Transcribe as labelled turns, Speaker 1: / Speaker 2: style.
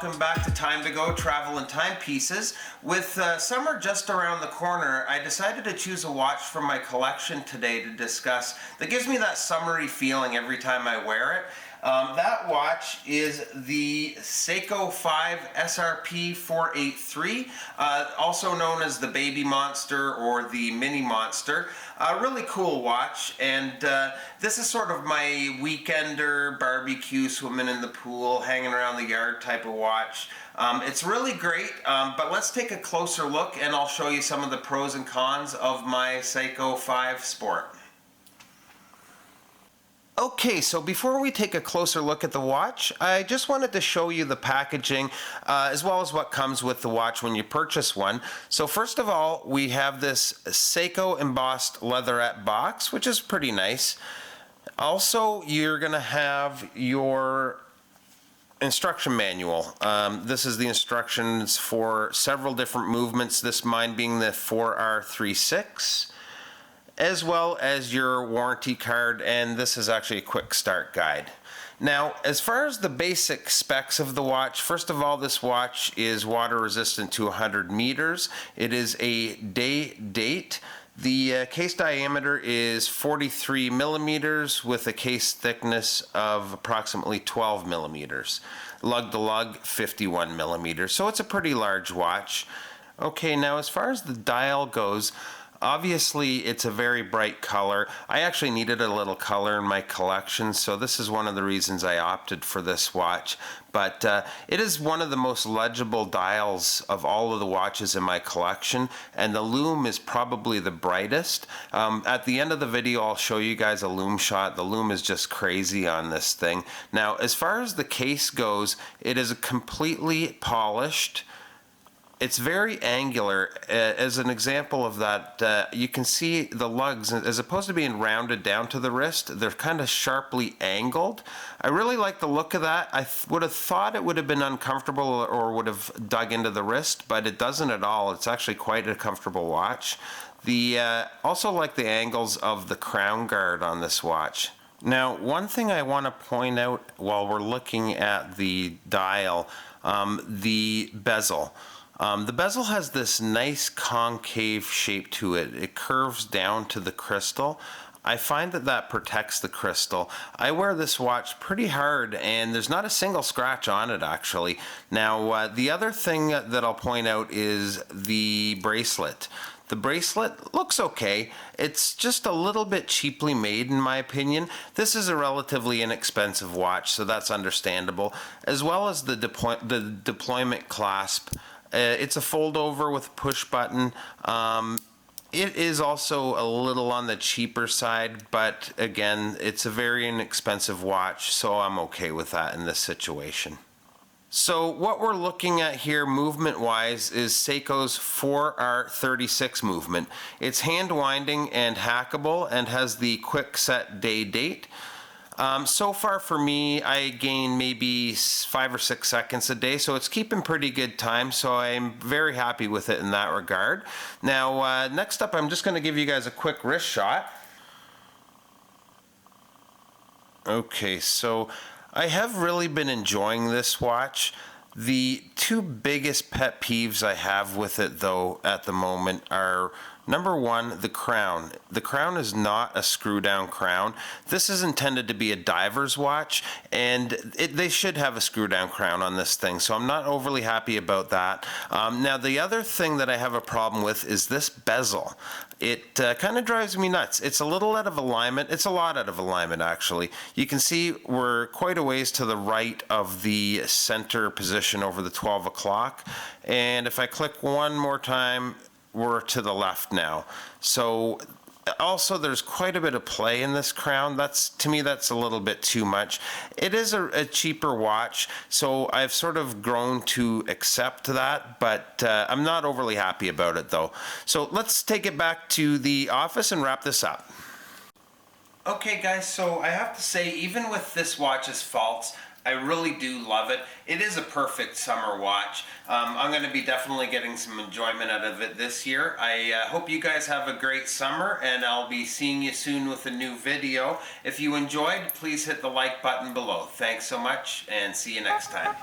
Speaker 1: welcome back to Time to Go Travel and Timepieces. With summer just around the corner, I decided to choose a watch from my collection today to discuss that gives me that summery feeling every time I wear it. That watch is the Seiko 5 SRP483, also known as the Baby Monster or the Mini Monster. A really cool watch, and this is sort of my weekender barbecue, swimming in the pool, hanging around the yard type of watch. It's really great, but let's take a closer look and I'll show you some of the pros and cons of my Seiko 5 Sport. Okay, so before we take a closer look at the watch, I just wanted to show you the packaging as well as what comes with the watch when you purchase one. So first of all, we have this Seiko embossed leatherette box, which is pretty nice. Also, you're going to have your instruction manual. This is the instructions for several different movements, this mine being the 4R36. As well as your warranty card, and this is actually a quick start guide. Now, as far as the basic specs of the watch, first of all, this watch is water resistant to 100 meters. It is a day date. The case diameter is 43 millimeters with a case thickness of approximately 12 millimeters. Lug to lug, 51 millimeters. So it's a pretty large watch. Okay, now as far as the dial goes, obviously, it's a very bright color. I actually needed a little color in my collection, so this is one of the reasons I opted for this watch. But it is one of the most legible dials of all of the watches in my collection, and the lume is probably the brightest. At the end of the video, I'll show you guys a lume shot. The lume is just crazy on this thing. Now, as far as the case goes, it is completely polished. It's very angular. As an example of that, you can see the lugs, as opposed to being rounded down to the wrist, they're kind of sharply angled. I really like the look of that. I would have thought it would have been uncomfortable or would have dug into the wrist, but it doesn't at all. It's actually quite a comfortable watch. Also like the angles of the crown guard on this watch. Now, one thing I want to point out while we're looking at the dial, the bezel. The bezel has this nice concave shape to it. It curves down to the crystal. I find that protects the crystal. I wear this watch pretty hard and there's not a single scratch on it actually. Now the other thing that I'll point out is the bracelet. The bracelet looks okay. It's just a little bit cheaply made in my opinion. This is a relatively inexpensive watch, so that's understandable. As well as the deployment clasp. It's a fold over with a push button. It is also a little on the cheaper side, but again, it's a very inexpensive watch, so I'm okay with that in this situation. So what we're looking at here movement-wise is Seiko's 4R36 movement. It's hand winding and hackable and has the quick set day date. So far for me, I gain maybe 5 or 6 seconds a day, so it's keeping pretty good time, so I'm very happy with it in that regard. Now, next up, I'm just going to give you guys a quick wrist shot. Okay, so I have really been enjoying this watch. The two biggest pet peeves I have with it, though, at the moment are, number one, the crown. The crown is not a screw-down crown. This is intended to be a diver's watch, and they should have a screw-down crown on this thing, so I'm not overly happy about that. Now, the other thing that I have a problem with is this bezel. It kind of drives me nuts. It's a little out of alignment. It's a lot out of alignment, actually. You can see we're quite a ways to the right of the center position over the 12 o'clock, and if I click one more time, we're to the left now. So also there's quite a bit of play in this crown. To me that's a little bit too much. It is a cheaper watch, so I've sort of grown to accept that, but I'm not overly happy about it though. So let's take it back to the office and wrap this up. Okay guys, so I have to say, even with this watch's faults, I really do love it. It is a perfect summer watch. I'm going to be definitely getting some enjoyment out of it this year. I hope you guys have a great summer, and I'll be seeing you soon with a new video. If you enjoyed, please hit the like button below. Thanks so much, and see you next time.